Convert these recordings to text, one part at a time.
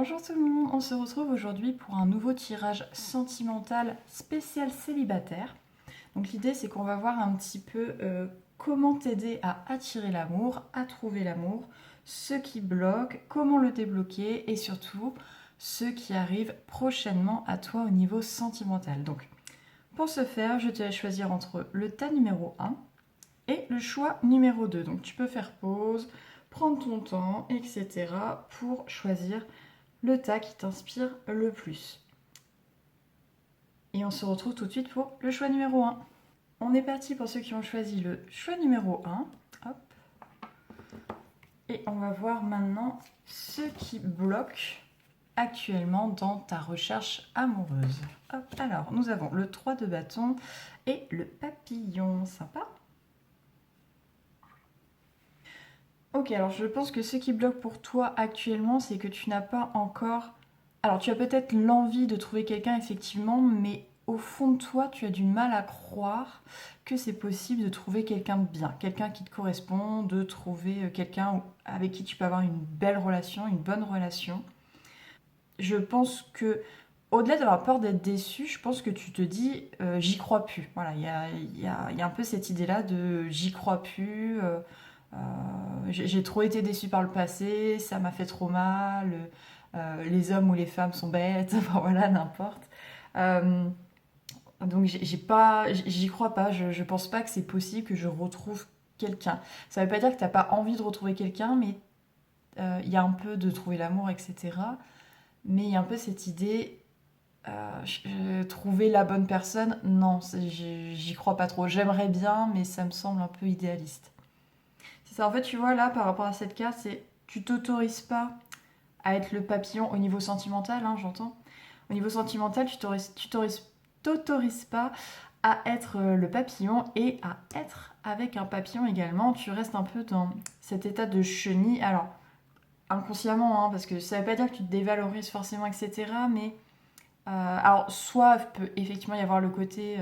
Bonjour tout le monde, on se retrouve aujourd'hui pour un nouveau tirage sentimental spécial célibataire. Donc l'idée c'est qu'on va voir un petit peu comment t'aider à attirer l'amour, à trouver l'amour, ce qui bloque, comment le débloquer et surtout ce qui arrive prochainement à toi au niveau sentimental. Donc pour ce faire, je te laisse choisir entre le tas numéro 1 et le choix numéro 2. Donc tu peux faire pause, prendre ton temps, etc. pour choisir le tas qui t'inspire le plus. Et on se retrouve tout de suite pour le choix numéro 1. On est parti pour ceux qui ont choisi le choix numéro 1. Hop. Et on va voir maintenant ce qui bloque actuellement dans ta recherche amoureuse. Hop. Alors, nous avons le 3 de bâton et le papillon. Sympa. Ok, alors je pense que ce qui bloque pour toi actuellement, c'est que tu n'as pas encore... Alors tu as peut-être l'envie de trouver quelqu'un, effectivement, mais au fond de toi, tu as du mal à croire que c'est possible de trouver quelqu'un de bien, quelqu'un qui te correspond, de trouver quelqu'un avec qui tu peux avoir une belle relation, une bonne relation. Je pense que, au-delà d'avoir peur d'être déçu, je pense que tu te dis j'y crois plus. Voilà, il y a un peu cette idée-là de j'y crois plus. J'ai trop été déçue par le passé, ça m'a fait trop mal, les hommes ou les femmes sont bêtes, enfin voilà, n'importe. Euh, donc j'y crois pas, je pense pas que c'est possible que je retrouve quelqu'un. Ça veut pas dire que t'as pas envie de retrouver quelqu'un, mais il y a un peu de trouver l'amour, etc. Mais il y a un peu cette idée, trouver la bonne personne, non, j'y crois pas trop. J'aimerais bien, mais ça me semble un peu idéaliste. C'est ça, en fait, tu vois, là, par rapport à cette carte, c'est tu t'autorises pas à être le papillon au niveau sentimental, hein, j'entends. Au niveau sentimental, t'autorises pas à être le papillon et à être avec un papillon également. Tu restes un peu dans cet état de chenille. Alors, inconsciemment, hein, parce que ça veut pas dire que tu te dévalorises forcément, etc. Mais, alors, soit il peut effectivement y avoir le côté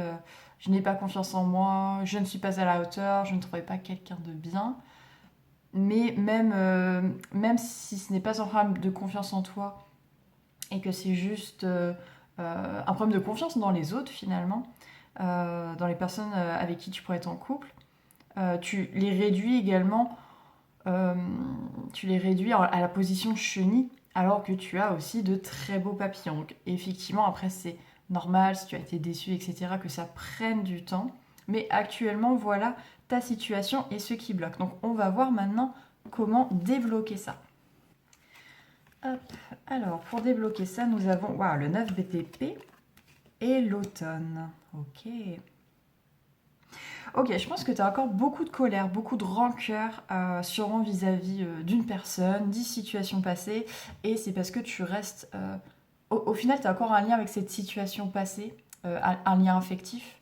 je n'ai pas confiance en moi, je ne suis pas à la hauteur, je ne trouvais pas quelqu'un de bien. Mais même si ce n'est pas un problème de confiance en toi et que c'est juste un problème de confiance dans les autres finalement, dans les personnes avec qui tu pourrais être en couple, tu les réduis également, euh, tu les réduis à la position chenille alors que tu as aussi de très beaux papillons. Donc effectivement après c'est normal si tu as été déçu, etc., que ça prenne du temps. Mais actuellement voilà ta situation et ce qui bloque. Donc on va voir maintenant comment débloquer ça. Hop. Alors pour débloquer ça nous avons le 9 BTP et l'automne. Ok. Ok, je pense que tu as encore beaucoup de colère, beaucoup de rancœur, sûrement vis-à-vis d'une personne, 10 situations passées, et c'est parce que tu restes... au final, tu as encore un lien avec cette situation passée, un lien affectif,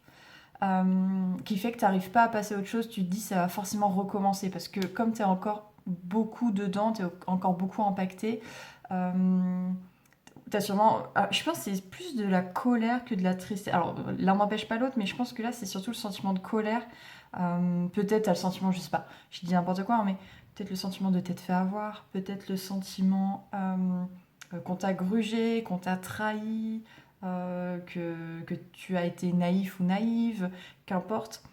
qui fait que tu n'arrives pas à passer à autre chose, tu te dis ça va forcément recommencer, parce que comme tu es encore beaucoup dedans, tu es encore beaucoup impacté, t'as sûrement... je pense que c'est plus de la colère que de la tristesse. Alors, l'un n'empêche pas l'autre, mais je pense que là, c'est surtout le sentiment de colère. Peut-être t'as le sentiment, je sais pas, je dis n'importe quoi, hein, mais peut-être le sentiment de t'être fait avoir, peut-être le sentiment qu'on t'a grugé, qu'on t'a trahi, que tu as été naïf ou naïve, qu'importe.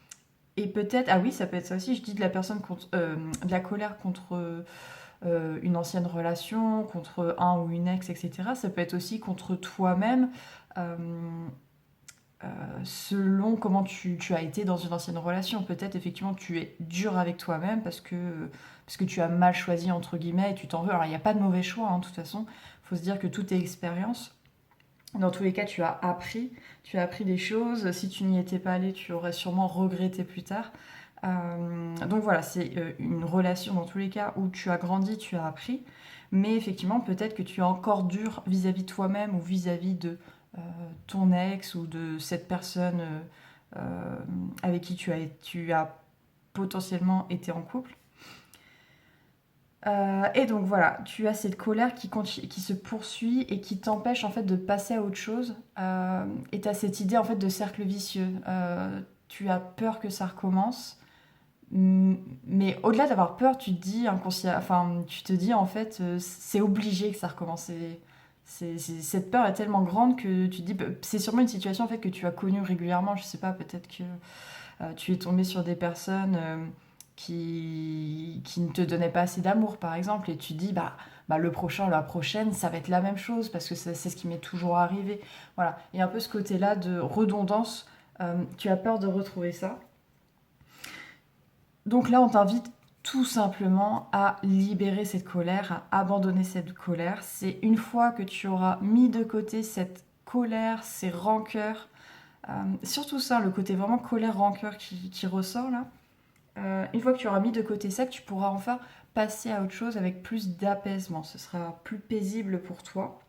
Et peut-être, ah oui, ça peut être ça aussi, je dis de la personne contre, de la colère contre une ancienne relation, contre un ou une ex, etc. Ça peut être aussi contre toi-même, euh, selon comment tu as été dans une ancienne relation. Peut-être effectivement tu es dur avec toi-même parce que tu as mal choisi, entre guillemets, et tu t'en veux. Alors il n'y a pas de mauvais choix, hein, de toute façon. Il faut se dire que tout est expérience. Dans tous les cas, tu as appris des choses. Si tu n'y étais pas allé, tu aurais sûrement regretté plus tard. Donc voilà, c'est une relation dans tous les cas où tu as grandi, tu as appris, mais effectivement peut-être que tu es encore dur vis-à-vis de toi-même ou vis-à-vis de euh, ton ex ou de cette personne avec qui tu as potentiellement été en couple. Et donc voilà, tu as cette colère qui se poursuit et qui t'empêche en fait de passer à autre chose. Et tu as cette idée en fait de cercle vicieux. Tu as peur que ça recommence. Mais au-delà d'avoir peur, tu te dis en fait, c'est obligé que ça recommence. Cette peur est tellement grande que tu te dis, c'est sûrement une situation en fait que tu as connue régulièrement. Je sais pas, peut-être que tu es tombé sur des personnes qui ne te donnaient pas assez d'amour, par exemple, et tu te dis, le prochain, la prochaine, ça va être la même chose, parce que c'est ce qui m'est toujours arrivé. Voilà, et un peu ce côté-là de redondance, tu as peur de retrouver ça. Donc là, on t'invite tout simplement à libérer cette colère, à abandonner cette colère. C'est une fois que tu auras mis de côté cette colère, ces rancœurs, surtout ça, le côté vraiment colère-rancœur qui ressort là. Une fois que tu auras mis de côté ça, que tu pourras enfin passer à autre chose avec plus d'apaisement. Ce sera plus paisible pour toi.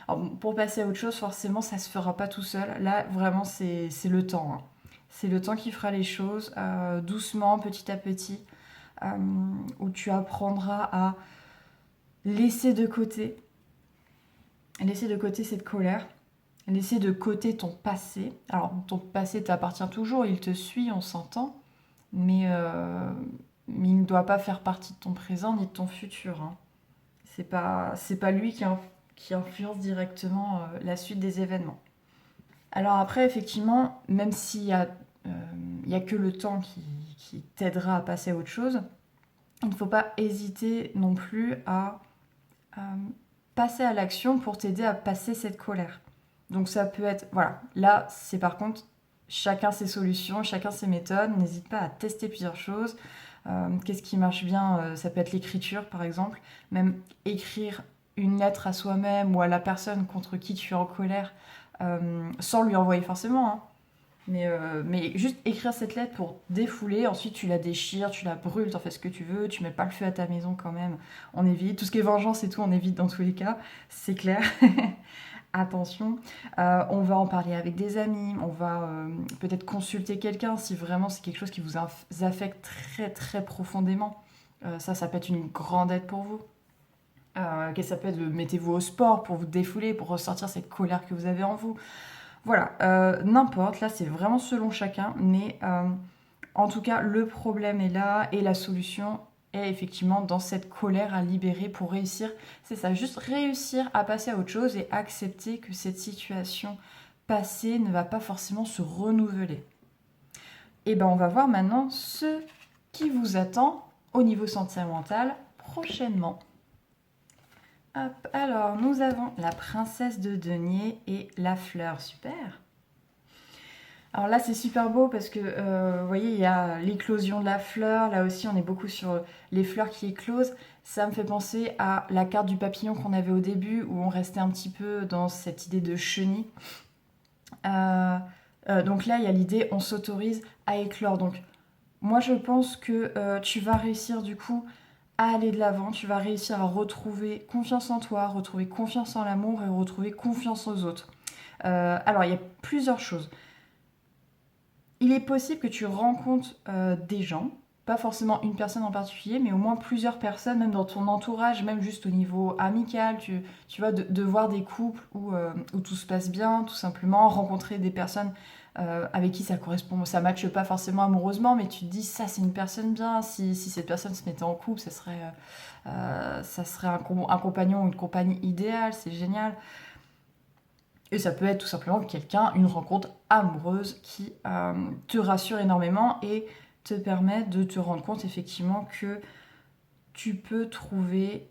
Alors, pour passer à autre chose, forcément, ça se fera pas tout seul. Là, vraiment, c'est le temps. Hein. C'est le temps qui fera les choses, doucement, petit à petit, où tu apprendras à laisser de côté cette colère, laisser de côté ton passé. Alors, ton passé t'appartient toujours, il te suit, on s'entend, mais il ne doit pas faire partie de ton présent ni de ton futur. Hein. C'est pas lui qui influence directement la suite des événements. Alors après, effectivement, même il y a que le temps qui t'aidera à passer à autre chose, il ne faut pas hésiter non plus à passer à l'action pour t'aider à passer cette colère. Donc ça peut être, voilà, là c'est par contre chacun ses solutions, chacun ses méthodes, n'hésite pas à tester plusieurs choses. Qu'est-ce qui marche bien? Ça peut être l'écriture par exemple, même écrire une lettre à soi-même ou à la personne contre qui tu es en colère, sans lui envoyer forcément, hein. Mais juste écrire cette lettre pour défouler, ensuite tu la déchires, tu la brûles, t'en fais ce que tu veux, tu mets pas le feu à ta maison quand même, on évite. Tout ce qui est vengeance et tout, on évite dans tous les cas, c'est clair. Attention, on va en parler avec des amis, on va peut-être consulter quelqu'un si vraiment c'est quelque chose qui vous affecte très très profondément. Ça peut être une grande aide pour vous. Ça peut être mettez-vous au sport pour vous défouler, pour ressortir cette colère que vous avez en vous. Voilà, n'importe, là c'est vraiment selon chacun, mais en tout cas le problème est là et la solution est effectivement dans cette colère à libérer pour réussir. C'est ça, juste réussir à passer à autre chose et accepter que cette situation passée ne va pas forcément se renouveler. Et ben on va voir maintenant ce qui vous attend au niveau sentimental prochainement. Hop, alors nous avons la princesse de denier et la fleur, super. Alors là c'est super beau parce que vous voyez il y a l'éclosion de la fleur, là aussi on est beaucoup sur les fleurs qui éclosent. Ça me fait penser à la carte du papillon qu'on avait au début où on restait un petit peu dans cette idée de chenille. Donc là il y a l'idée on s'autorise à éclore. Donc moi je pense que tu vas réussir du coup à aller de l'avant, tu vas réussir à retrouver confiance en toi, retrouver confiance en l'amour et retrouver confiance aux autres. Alors, il y a plusieurs choses. Il est possible que tu rencontres des gens, pas forcément une personne en particulier, mais au moins plusieurs personnes, même dans ton entourage, même juste au niveau amical, tu vois, de voir des couples où tout se passe bien, tout simplement, rencontrer des personnes avec qui ça correspond, ça matche pas forcément amoureusement, mais tu te dis ça c'est une personne bien, si cette personne se mettait en couple, ça serait un compagnon ou une compagne idéale, c'est génial. Et ça peut être tout simplement une rencontre amoureuse qui te rassure énormément et te permet de te rendre compte effectivement que tu peux trouver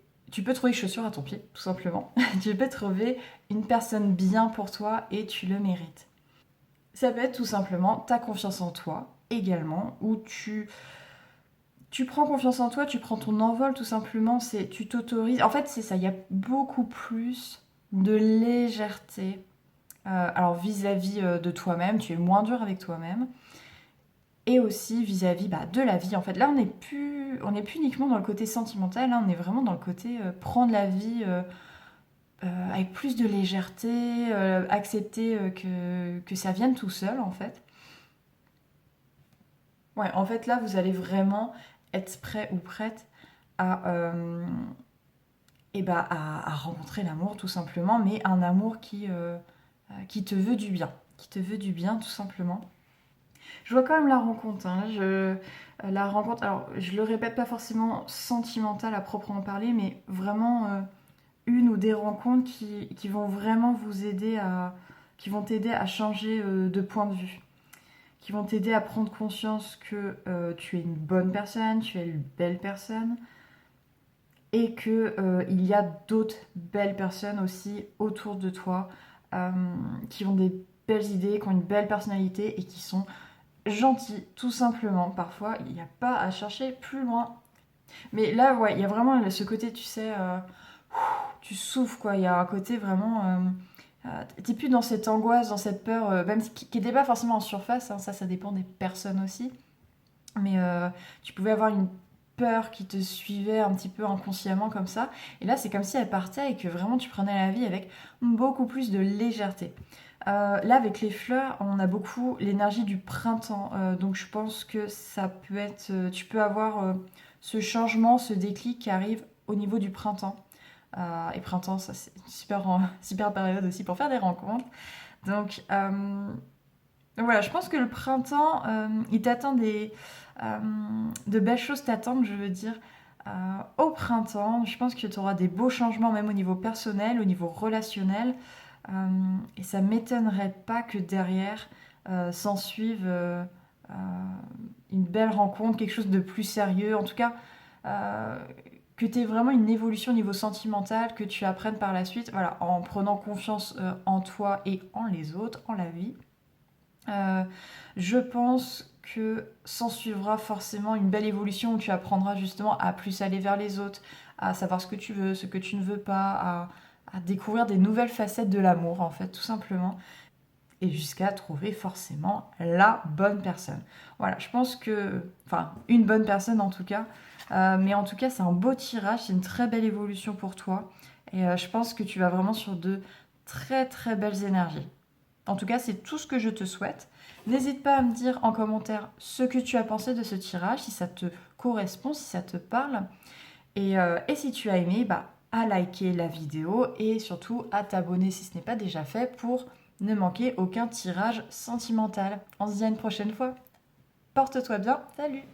chaussure à ton pied, tout simplement. Tu peux trouver une personne bien pour toi et tu le mérites. Ça peut être tout simplement ta confiance en toi également, où tu prends confiance en toi, tu prends ton envol tout simplement, tu t'autorises. En fait, c'est ça, il y a beaucoup plus de légèreté. Alors vis-à-vis de toi-même, tu es moins dur avec toi-même. Et aussi vis-à-vis de la vie. En fait, là, on n'est plus uniquement dans le côté sentimental, là, on est vraiment dans le côté prendre la vie avec plus de légèreté, accepter que ça vienne tout seul, en fait. Ouais, en fait, là, vous allez vraiment être prêt ou prête à rencontrer l'amour, tout simplement, mais un amour qui te veut du bien. Qui te veut du bien, tout simplement. Je vois quand même la rencontre. Hein. La rencontre, alors je le répète pas forcément sentimentale à proprement parler, mais vraiment une ou des rencontres qui vont vraiment vous aider qui vont t'aider à changer de point de vue, qui vont t'aider à prendre conscience que tu es une bonne personne, tu es une belle personne, et que il y a d'autres belles personnes aussi autour de toi euh, qui ont des belles idées, qui ont une belle personnalité et qui sont gentils, tout simplement. Parfois, il n'y a pas à chercher plus loin. Mais là, ouais, il y a vraiment ce côté, tu sais, tu souffres, quoi. Il y a un côté vraiment... t'es plus dans cette angoisse, dans cette peur, même qui n'était pas forcément en surface, hein, ça dépend des personnes aussi. Mais tu pouvais avoir une peur qui te suivait un petit peu inconsciemment comme ça. Et là, c'est comme si elle partait et que vraiment tu prenais la vie avec beaucoup plus de légèreté. Là, avec les fleurs, on a beaucoup l'énergie du printemps. Donc, je pense que ça peut être. Tu peux avoir ce changement, ce déclic qui arrive au niveau du printemps. Et printemps, ça, c'est une super, super période aussi pour faire des rencontres. Donc, voilà, je pense que le printemps, il t'attend euh, de belles choses t'attendent, je veux dire. Au printemps, je pense que tu auras des beaux changements, même au niveau personnel, au niveau relationnel. Et ça m'étonnerait pas que derrière s'en suive une belle rencontre, quelque chose de plus sérieux. En tout cas, euh, que tu aies vraiment une évolution au niveau sentimental, que tu apprennes par la suite, voilà, en prenant confiance en toi et en les autres, en la vie. Euh, je pense que s'en suivra forcément une belle évolution où tu apprendras justement à plus aller vers les autres, à savoir ce que tu veux, ce que tu ne veux pas, à découvrir des nouvelles facettes de l'amour en fait, tout simplement. Et jusqu'à trouver forcément la bonne personne. Voilà, je pense que... Enfin, une bonne personne en tout cas. Mais en tout cas, c'est un beau tirage, c'est une très belle évolution pour toi. Et je pense que tu vas vraiment sur de très très belles énergies. En tout cas, c'est tout ce que je te souhaite. N'hésite pas à me dire en commentaire ce que tu as pensé de ce tirage, si ça te correspond, si ça te parle. Et si tu as aimé, bah, à liker la vidéo et surtout à t'abonner si ce n'est pas déjà fait pour ne manquer aucun tirage sentimental. On se dit à une prochaine fois. Porte-toi bien, salut!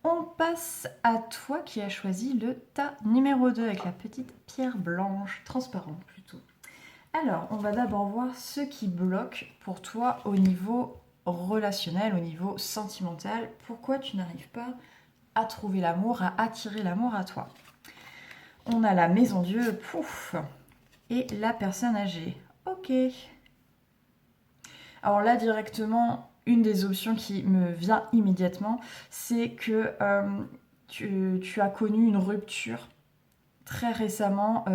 On passe à toi qui as choisi le tas numéro 2 avec la petite pierre blanche, transparente plutôt. Alors, on va d'abord voir ce qui bloque pour toi au niveau relationnel, au niveau sentimental. Pourquoi tu n'arrives pas à trouver l'amour, à attirer l'amour à toi? On a la maison Dieu, pouf, et la personne âgée. Ok. Alors là, directement, une des options qui me vient immédiatement, c'est que tu as connu une rupture très récemment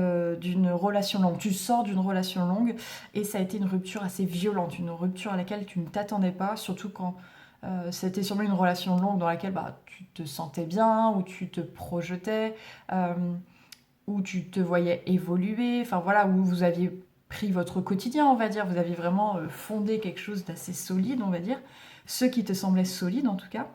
d'une relation longue. Tu sors d'une relation longue et ça a été une rupture assez violente, une rupture à laquelle tu ne t'attendais pas, surtout quand c'était sûrement une relation longue dans laquelle bah, tu te sentais bien, où tu te projetais, euh, où tu te voyais évoluer, enfin voilà, où vous aviez pris votre quotidien, on va dire, vous aviez vraiment fondé quelque chose d'assez solide, on va dire, ce qui te semblait solide en tout cas.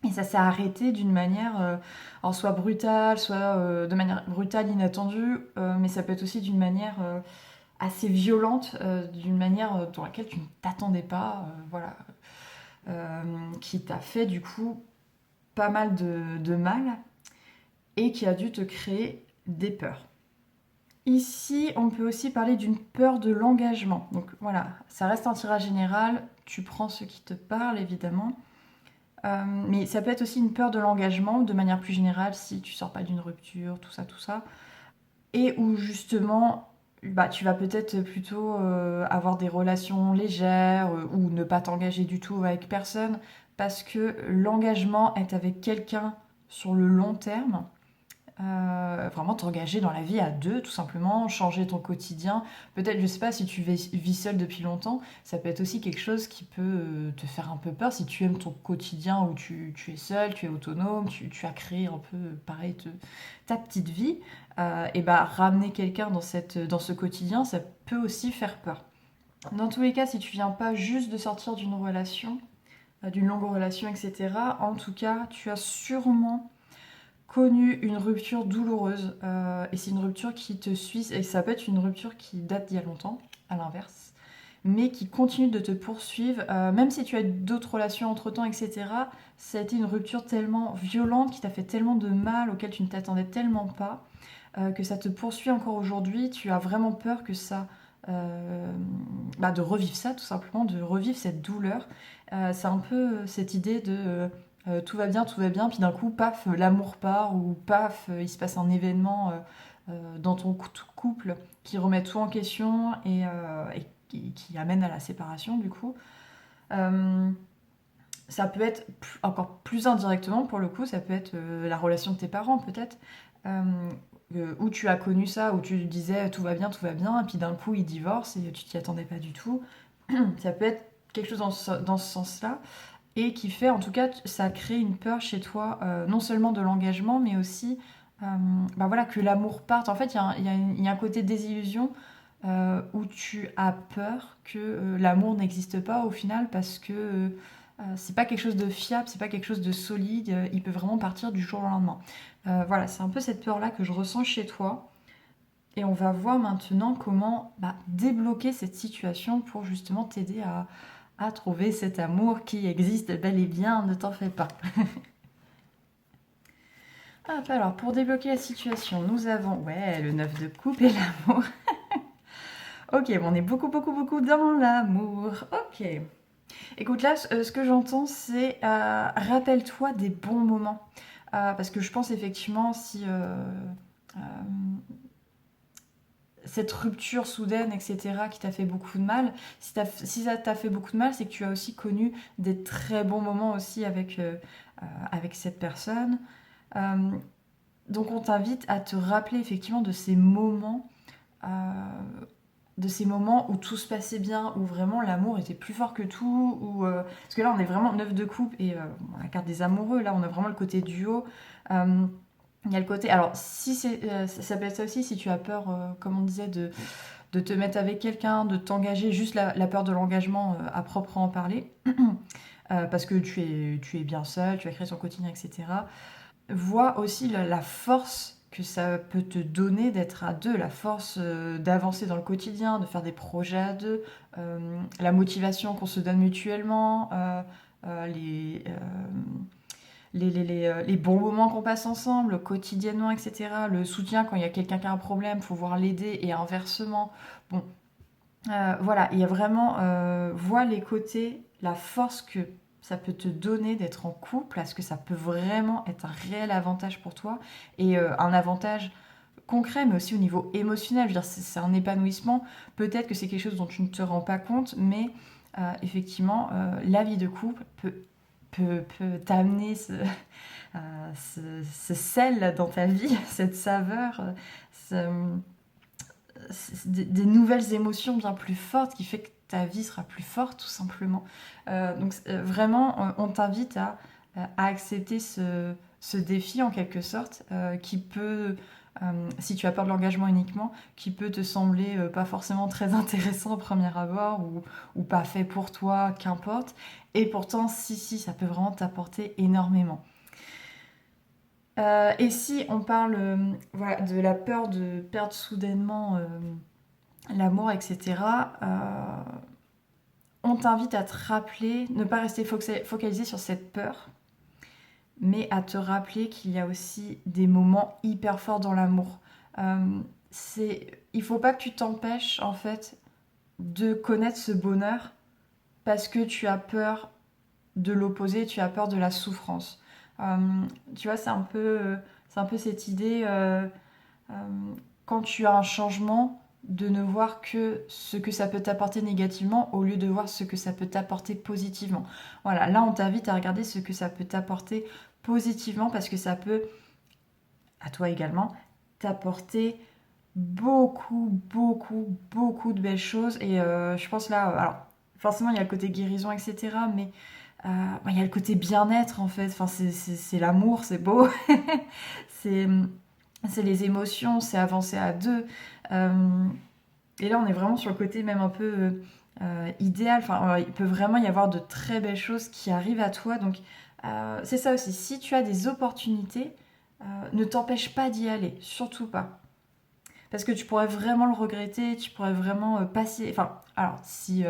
Et ça s'est arrêté d'une manière, alors soit brutale, soit de manière brutale, inattendue, mais ça peut être aussi d'une manière assez violente, d'une manière dans laquelle tu ne t'attendais pas, voilà, qui t'a fait du coup pas mal de mal et qui a dû te créer des peurs. Ici, on peut aussi parler d'une peur de l'engagement. Donc voilà, ça reste un tirage général, tu prends ce qui te parle évidemment. Mais ça peut être aussi une peur de l'engagement, de manière plus générale, si tu sors pas d'une rupture, tout ça, tout ça. Et où justement, bah, tu vas peut-être plutôt avoir des relations légères ou ne pas t'engager du tout avec personne, parce que l'engagement est avec quelqu'un sur le long terme. Vraiment t'engager dans la vie à deux, tout simplement, changer ton quotidien. Peut-être, je sais pas, si tu vis seul depuis longtemps, ça peut être aussi quelque chose qui peut te faire un peu peur si tu aimes ton quotidien où tu es seul, tu es autonome, tu as créé un peu, pareil, ta petite vie. Et bah, ramener quelqu'un dans ce quotidien, ça peut aussi faire peur. Dans tous les cas, si tu viens pas juste de sortir d'une relation, d'une longue relation, etc., en tout cas, tu as sûrement connu une rupture douloureuse et c'est une rupture qui te suit et ça peut être une rupture qui date d'il y a longtemps, à l'inverse, mais qui continue de te poursuivre, même si tu as eu d'autres relations entre-temps, etc. Ça a été une rupture tellement violente qui t'a fait tellement de mal, auquel tu ne t'attendais tellement pas, que ça te poursuit encore aujourd'hui, tu as vraiment peur que ça... de revivre ça tout simplement, de revivre cette douleur. C'est un peu cette idée de tout va bien, puis d'un coup, paf, l'amour part, ou paf, il se passe un événement dans ton couple qui remet tout en question et qui amène à la séparation du coup. Euh, Ça peut être encore plus indirectement pour le coup, ça peut être la relation de tes parents peut-être, euh, où tu as connu ça, où tu disais tout va bien, et puis d'un coup ils divorcent et tu t'y attendais pas du tout. Ça peut être quelque chose dans ce sens-là, et qui fait en tout cas, ça crée une peur chez toi, non seulement de l'engagement, mais aussi voilà, que l'amour parte. En fait, il y a un côté désillusion où tu as peur que l'amour n'existe pas au final parce que c'est pas quelque chose de fiable, c'est pas quelque chose de solide, il peut vraiment partir du jour au lendemain. Voilà, c'est un peu cette peur-là que je ressens chez toi. Et on va voir maintenant comment débloquer cette situation pour justement t'aider à trouver cet amour qui existe bel et bien, ne t'en fais pas. Hop, alors pour débloquer la situation, nous avons le 9 de coupe et l'amour. Ok, bon, on est beaucoup, beaucoup, beaucoup dans l'amour. Ok. Écoute, là, ce que j'entends, c'est rappelle-toi des bons moments. Parce que je pense effectivement, si euh, cette rupture soudaine, etc., qui t'a fait beaucoup de mal, si ça t'a fait beaucoup de mal, c'est que tu as aussi connu des très bons moments aussi avec cette personne. Euh, donc on t'invite à te rappeler effectivement euh, de ces moments où tout se passait bien, où vraiment l'amour était plus fort que tout, parce que là on est vraiment neuf de coupe et la carte des amoureux, là on a vraiment le côté duo. Il y a le côté, alors si ça peut être ça aussi si tu as peur, comme on disait, de te mettre avec quelqu'un, de t'engager, juste la peur de l'engagement à proprement parler, parce que tu es bien seul, tu as créé ton quotidien, etc. Vois aussi la force que ça peut te donner d'être à deux, la force d'avancer dans le quotidien, de faire des projets à deux, la motivation qu'on se donne mutuellement, les bons moments qu'on passe ensemble, quotidiennement, etc. Le soutien quand il y a quelqu'un qui a un problème, pouvoir l'aider et inversement. Bon, voilà, il y a vraiment, vois les côtés, la force que ça peut te donner d'être en couple, est-ce que ça peut vraiment être un réel avantage pour toi et un avantage concret, mais aussi au niveau émotionnel. Je veux dire, c'est un épanouissement. Peut-être que c'est quelque chose dont tu ne te rends pas compte, mais effectivement, la vie de couple peut t'amener ce sel dans ta vie, cette saveur, des nouvelles émotions bien plus fortes qui fait que ta vie sera plus forte tout simplement. Donc vraiment, on t'invite à accepter ce défi en quelque sorte qui peut, si tu as peur de l'engagement uniquement, qui peut te sembler pas forcément très intéressant au premier abord ou pas fait pour toi, qu'importe. Et pourtant, si, ça peut vraiment t'apporter énormément. Et si on parle voilà, de la peur de perdre soudainement l'amour, etc., on t'invite à te rappeler, ne pas rester focalisé sur cette peur, mais à te rappeler qu'il y a aussi des moments hyper forts dans l'amour. Il faut pas que tu t'empêches en fait de connaître ce bonheur parce que tu as peur de l'opposé, tu as peur de la souffrance. Euh, Tu vois, c'est un peu cette idée euh, quand tu as un changement de ne voir que ce que ça peut t'apporter négativement au lieu de voir ce que ça peut t'apporter positivement. Voilà, là on t'invite à regarder ce que ça peut t'apporter positivement parce que ça peut, à toi également, t'apporter beaucoup, beaucoup, beaucoup de belles choses. Et je pense là, alors forcément il y a le côté guérison, etc. Mais il y a le côté bien-être en fait. Enfin, c'est l'amour, c'est beau. c'est c'est les émotions, c'est avancer à deux. Euh, et là, on est vraiment sur le côté même un peu idéal. Enfin, il peut vraiment y avoir de très belles choses qui arrivent à toi. Donc, c'est ça aussi. Si tu as des opportunités, ne t'empêche pas d'y aller, surtout pas. Parce que tu pourrais vraiment le regretter, tu pourrais vraiment passer. Enfin, alors, si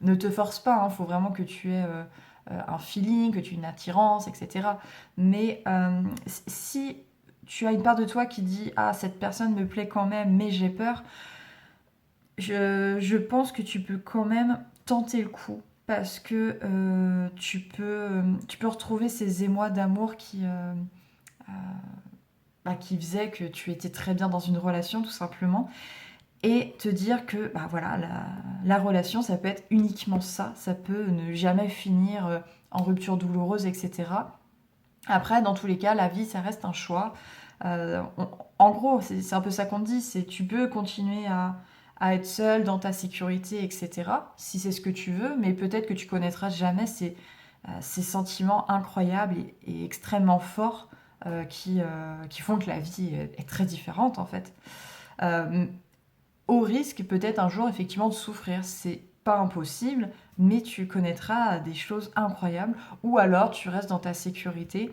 ne te force pas, il faut vraiment que tu aies un feeling, que tu aies une attirance, etc. Mais si tu as une part de toi qui dit ah cette personne me plaît quand même mais j'ai peur, je pense que tu peux quand même tenter le coup parce que tu peux retrouver ces émois d'amour euh, qui faisaient que tu étais très bien dans une relation tout simplement et te dire que bah voilà la relation ça peut être uniquement ça, ça peut ne jamais finir en rupture douloureuse etc. Après dans tous les cas la vie ça reste un choix. En gros c'est un peu ça qu'on te dit, c'est tu peux continuer à être seul dans ta sécurité etc. si c'est ce que tu veux mais peut-être que tu connaîtras jamais ces sentiments incroyables et extrêmement forts qui font que la vie est très différente en fait. Euh, Au risque peut-être un jour effectivement de souffrir. C'est pas impossible, mais tu connaîtras des choses incroyables. Ou alors tu restes dans ta sécurité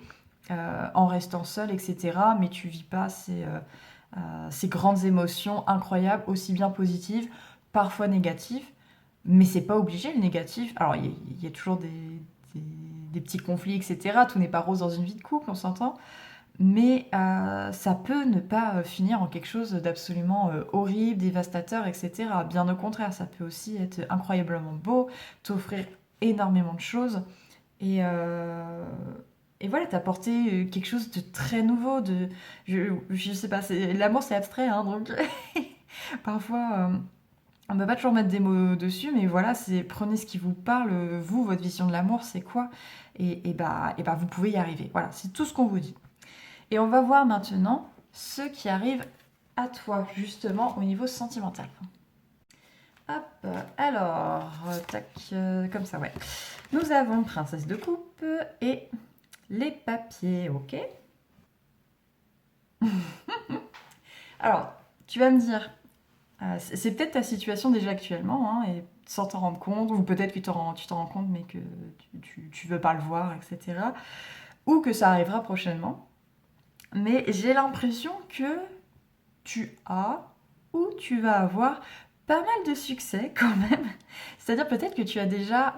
en restant seul, etc. Mais tu vis pas ces grandes émotions incroyables, aussi bien positives, parfois négatives. Mais c'est pas obligé le négatif. Alors il y a toujours des, des petits conflits, etc. Tout n'est pas rose dans une vie de couple, on s'entend. Mais ça peut ne pas finir en quelque chose d'absolument horrible, dévastateur, etc. Bien au contraire, ça peut aussi être incroyablement beau, t'offrir énormément de choses et, euh, et voilà, t'apporter quelque chose de très nouveau. Je sais pas, l'amour c'est abstrait, hein, donc parfois on peut pas toujours mettre des mots dessus, mais voilà, prenez ce qui vous parle, vous, votre vision de l'amour, c'est quoi et bah vous pouvez y arriver. Voilà, c'est tout ce qu'on vous dit. Et on va voir maintenant ce qui arrive à toi, justement, au niveau sentimental. Hop, alors, tac, comme ça, ouais. Nous avons Princesse de coupe et les papiers, ok. Alors, tu vas me dire, c'est peut-être ta situation déjà actuellement, hein, et sans t'en rendre compte, ou peut-être que tu t'en rends compte, mais que tu veux pas le voir, etc. Ou que ça arrivera prochainement. Mais j'ai l'impression que tu as ou tu vas avoir pas mal de succès quand même. C'est-à-dire peut-être que tu as déjà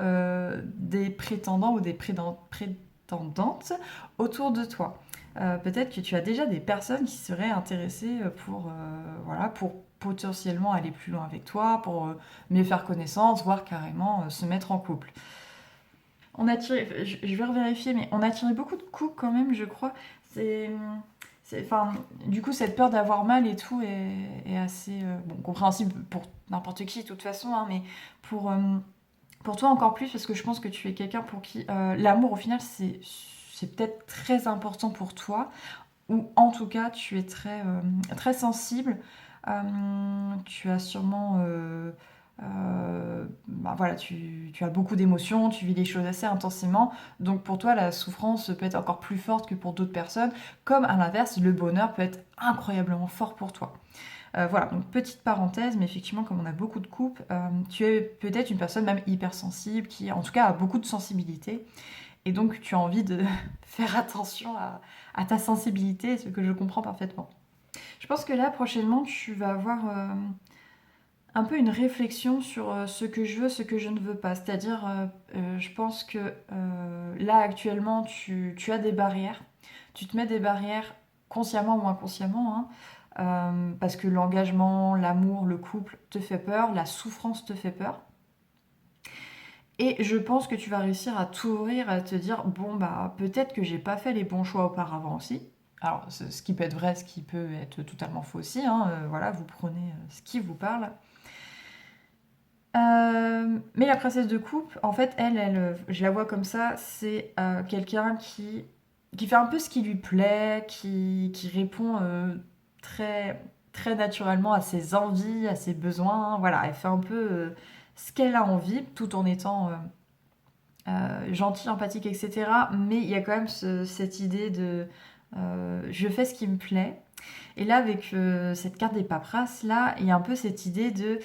des prétendants ou des prétendantes autour de toi. Peut-être que tu as déjà des personnes qui seraient intéressées voilà, pour potentiellement aller plus loin avec toi, pour mieux faire connaissance, voire carrément se mettre en couple. On a tiré, je vais revérifier, mais on a tiré beaucoup de coups quand même, je crois. C'est, enfin, du coup, cette peur d'avoir mal et tout est assez bon, compréhensible pour n'importe qui de toute façon, hein, mais pour, euh, pour toi encore plus, parce que je pense que tu es quelqu'un pour qui l'amour, au final, c'est peut-être très important pour toi, ou en tout cas, tu es très sensible. Tu as sûrement bah voilà, tu as beaucoup d'émotions, tu vis les choses assez intensément, donc pour toi la souffrance peut être encore plus forte que pour d'autres personnes, comme à l'inverse le bonheur peut être incroyablement fort pour toi. Voilà, donc petite parenthèse, mais effectivement comme on a beaucoup de couples, tu es peut-être une personne même hypersensible qui en tout cas a beaucoup de sensibilité, et donc tu as envie de faire attention à ta sensibilité, ce que je comprends parfaitement. Je pense que là prochainement tu vas avoir un peu une réflexion sur ce que je veux, ce que je ne veux pas. C'est-à-dire, je pense que là actuellement, tu as des barrières. Tu te mets des barrières consciemment ou inconsciemment, hein, parce que l'engagement, l'amour, le couple te fait peur, la souffrance te fait peur. Et je pense que tu vas réussir à t'ouvrir, à te dire, bon, bah peut-être que j'ai pas fait les bons choix auparavant aussi. Alors, ce qui peut être vrai, ce qui peut être totalement faux aussi, hein, voilà, vous prenez ce qui vous parle. Mais la princesse de coupe, en fait, je la vois comme ça, c'est quelqu'un qui fait un peu ce qui lui plaît, qui répond très, très naturellement à ses envies, à ses besoins. Voilà, elle fait un peu ce qu'elle a envie, tout en étant gentille, empathique, etc. Mais il y a quand même cette idée de je fais ce qui me plaît. Et là, avec cette carte des paperasses, là, il y a un peu cette idée de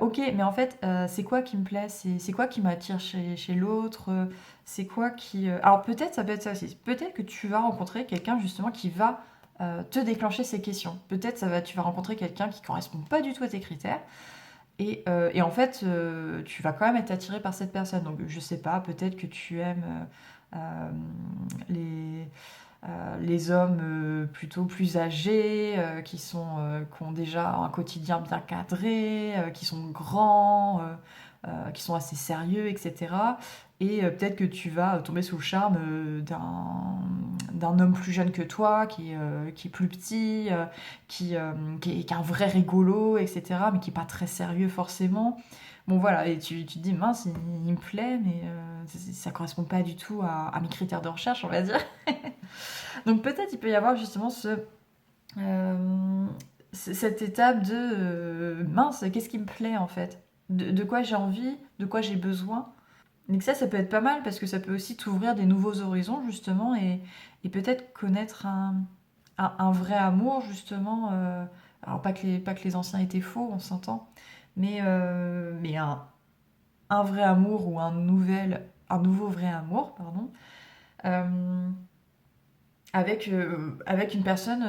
ok, mais en fait, c'est quoi qui me plaît? C'est quoi qui m'attire chez l'autre? C'est quoi qui. Alors, peut-être, ça peut être ça aussi. Peut-être que tu vas rencontrer quelqu'un, justement, qui va te déclencher ces questions. Peut-être tu vas rencontrer quelqu'un qui correspond pas du tout à tes critères. Et en fait, tu vas quand même être attiré par cette personne. Donc, je sais pas, peut-être que tu aimes les les hommes plutôt plus âgés, qui ont déjà un quotidien bien cadré, qui sont grands, qui sont assez sérieux, etc. Et peut-être que tu vas tomber sous le charme d'un homme plus jeune que toi, qui est plus petit, qui est un vrai rigolo, etc., mais qui n'est pas très sérieux forcément. Bon voilà, et tu te dis, mince, il me plaît, mais ça correspond pas du tout à mes critères de recherche, on va dire. Donc peut-être il peut y avoir justement euh, cette étape de mince, qu'est-ce qui me plaît en fait, de quoi j'ai envie, de quoi j'ai besoin. Donc ça peut être pas mal parce que ça peut aussi t'ouvrir des nouveaux horizons justement et peut-être connaître un vrai amour justement. Alors pas que les anciens étaient faux, on s'entend, mais un vrai amour ou un nouveau vrai amour, pardon. Euh, avec une personne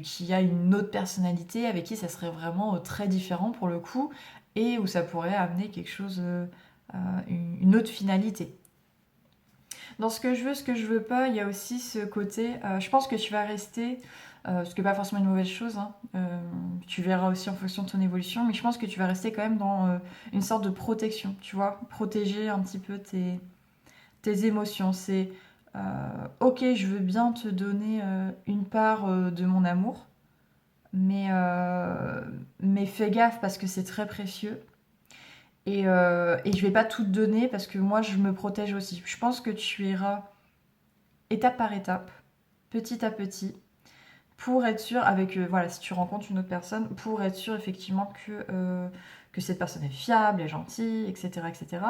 qui a une autre personnalité, avec qui ça serait vraiment très différent pour le coup, et où ça pourrait amener quelque chose, une autre finalité. Dans ce que je veux pas, il y a aussi ce côté, je pense que tu vas rester, ce qui n'est pas forcément une mauvaise chose, hein, tu verras aussi en fonction de ton évolution, mais je pense que tu vas rester quand même dans une sorte de protection, tu vois, protéger un petit peu tes émotions. C'est ok, je veux bien te donner une part de mon amour, mais, euh, mais fais gaffe parce que c'est très précieux. Et je vais pas tout te donner parce que moi je me protège aussi. Je pense que tu iras étape par étape, petit à petit, pour être sûr, avec voilà, si tu rencontres une autre personne, pour être sûr effectivement que cette personne est fiable, est gentille, etc., etc.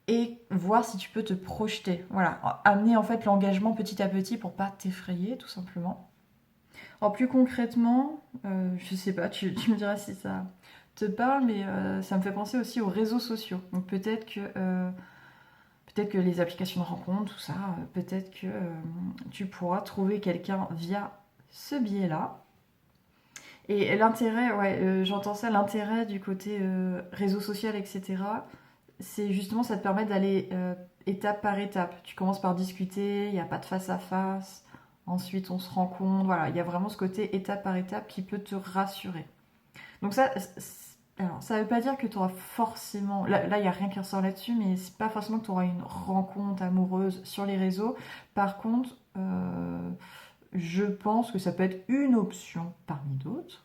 Et voir si tu peux te projeter. Voilà, amener en fait l'engagement petit à petit pour pas t'effrayer tout simplement. Alors plus concrètement, je sais pas, tu me diras si ça te parle, mais ça me fait penser aussi aux réseaux sociaux. Donc peut-être que les applications de rencontre, tout ça, peut-être que tu pourras trouver quelqu'un via ce biais-là. Et l'intérêt, ouais, j'entends ça, l'intérêt du côté réseau social, etc., c'est justement, ça te permet d'aller étape par étape. Tu commences par discuter, il n'y a pas de face à face. Ensuite, on se rend compte. Voilà, il y a vraiment ce côté étape par étape qui peut te rassurer. Donc alors, ça veut pas dire que tu auras forcément... Là, il n'y a rien qui ressort là-dessus, mais c'est pas forcément que tu auras une rencontre amoureuse sur les réseaux. Par contre, je pense que ça peut être une option parmi d'autres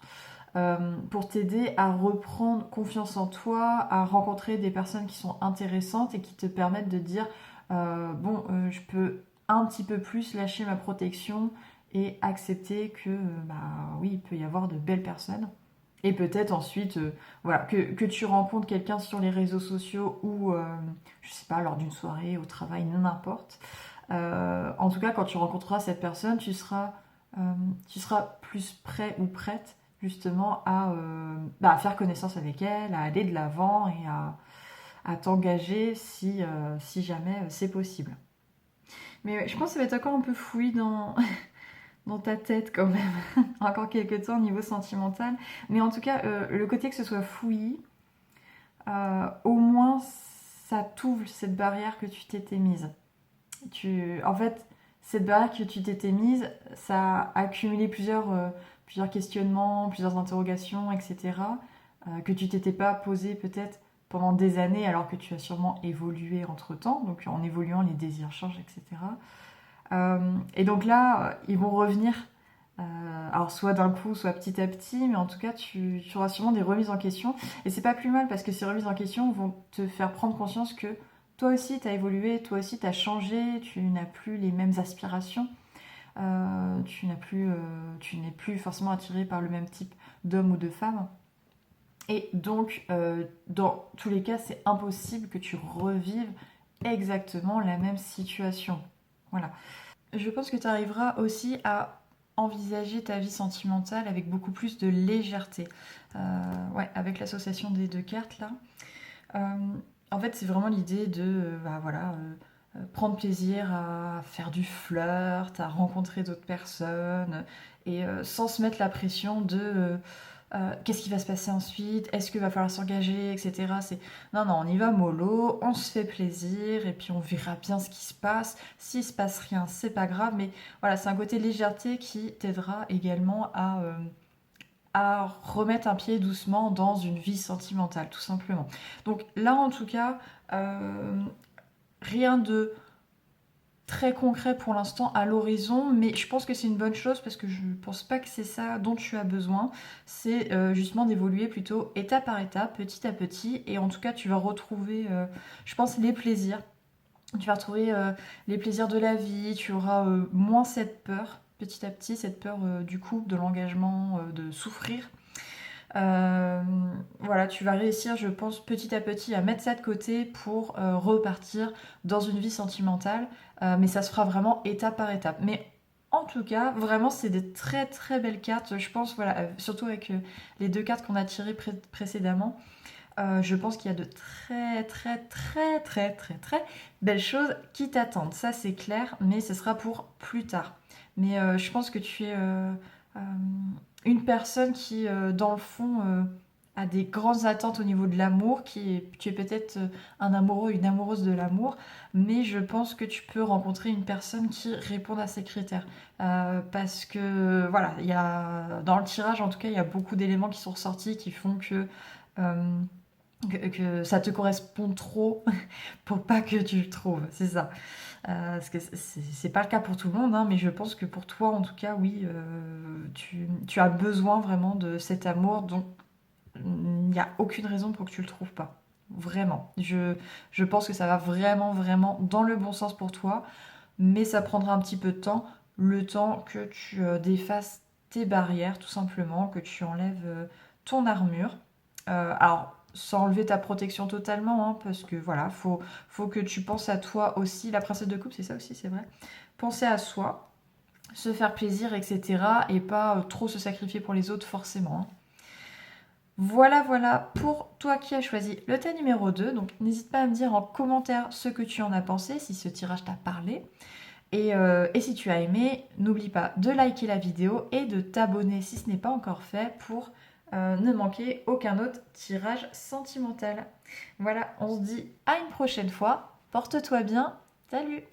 pour t'aider à reprendre confiance en toi, à rencontrer des personnes qui sont intéressantes et qui te permettent de dire bon, je peux un petit peu plus lâcher ma protection et accepter que bah oui, il peut y avoir de belles personnes. Et peut-être ensuite, voilà, que tu rencontres quelqu'un sur les réseaux sociaux ou, je sais pas, lors d'une soirée, au travail, n'importe. En tout cas, quand tu rencontreras cette personne, tu seras plus prêt ou prête justement à faire connaissance avec elle, à aller de l'avant et à t'engager si jamais c'est possible. Mais ouais, je pense que ça va être encore un peu fouillis dans ta tête quand même, encore quelques temps au niveau sentimental. Mais en tout cas, le côté que ce soit fouillis, au moins ça t'ouvre cette barrière que tu t'étais mise. En fait, cette barrière que tu t'étais mise, ça a accumulé plusieurs questionnements, plusieurs interrogations, etc., que tu t'étais pas posé peut-être pendant des années, alors que tu as sûrement évolué entre-temps, donc en évoluant, les désirs changent, etc. Et donc là, ils vont revenir, alors soit d'un coup, soit petit à petit, mais en tout cas, tu auras sûrement des remises en question. Et c'est pas plus mal parce que ces remises en question vont te faire prendre conscience que toi aussi, tu as évolué, toi aussi, tu as changé, tu n'as plus les mêmes aspirations, tu n'es plus forcément attiré par le même type d'homme ou de femme. Et donc, dans tous les cas, c'est impossible que tu revives exactement la même situation. Voilà. Je pense que tu arriveras aussi à envisager ta vie sentimentale avec beaucoup plus de légèreté. Ouais, avec l'association des deux cartes là. Euh, En fait, c'est vraiment l'idée de bah, voilà, prendre plaisir à faire du flirt, à rencontrer d'autres personnes, et sans se mettre la pression de qu'est-ce qui va se passer ensuite, est-ce qu'il va falloir s'engager, etc. Non, non, on y va mollo, on se fait plaisir, et puis on verra bien ce qui se passe. S'il se passe rien, c'est pas grave, mais voilà, c'est un côté légèreté qui t'aidera également à remettre un pied doucement dans une vie sentimentale, tout simplement. Donc là, en tout cas, rien de très concret pour l'instant à l'horizon, mais je pense que c'est une bonne chose parce que je pense pas que c'est ça dont tu as besoin. C'est justement d'évoluer plutôt étape par étape, petit à petit, et en tout cas tu vas retrouver, je pense, les plaisirs. Tu vas retrouver les plaisirs de la vie, tu auras moins cette peur, petit à petit, cette peur du couple, de l'engagement, de souffrir. Euh, voilà, tu vas réussir, je pense, petit à petit à mettre ça de côté pour repartir dans une vie sentimentale. Mais ça se fera vraiment étape par étape. Mais en tout cas, vraiment, c'est des très très belles cartes. Je pense, voilà, surtout avec les deux cartes qu'on a tirées précédemment. Je pense qu'il y a de très très très très très très belles choses qui t'attendent. Ça, c'est clair, mais ce sera pour plus tard. Mais je pense que tu es euh, une personne qui, dans le fond, a des grandes attentes au niveau de l'amour, tu es peut-être un amoureux, une amoureuse de l'amour, mais je pense que tu peux rencontrer une personne qui réponde à ces critères. Parce que, voilà, dans le tirage, en tout cas, il y a beaucoup d'éléments qui sont ressortis qui font euh, que ça te correspond trop pour pas que tu le trouves, c'est ça. Parce que c'est pas le cas pour tout le monde, hein, mais je pense que pour toi, en tout cas, oui, tu as besoin vraiment de cet amour, donc il n'y a aucune raison pour que tu le trouves pas. Vraiment. Je pense que ça va vraiment, vraiment dans le bon sens pour toi, mais ça prendra un petit peu de temps, le temps que tu défasses tes barrières, tout simplement, que tu enlèves ton armure. Alors, sans enlever ta protection totalement, hein, parce que voilà, faut que tu penses à toi aussi. La princesse de coupe, c'est ça aussi, c'est vrai. Penser à soi, se faire plaisir, etc. Et pas trop se sacrifier pour les autres, forcément, hein. Voilà, voilà, pour toi qui as choisi le thé numéro 2. Donc, n'hésite pas à me dire en commentaire ce que tu en as pensé, si ce tirage t'a parlé. Et si tu as aimé, n'oublie pas de liker la vidéo et de t'abonner si ce n'est pas encore fait pour ne manquer aucun autre tirage sentimental. Voilà, on se dit à une prochaine fois. Porte-toi bien. Salut!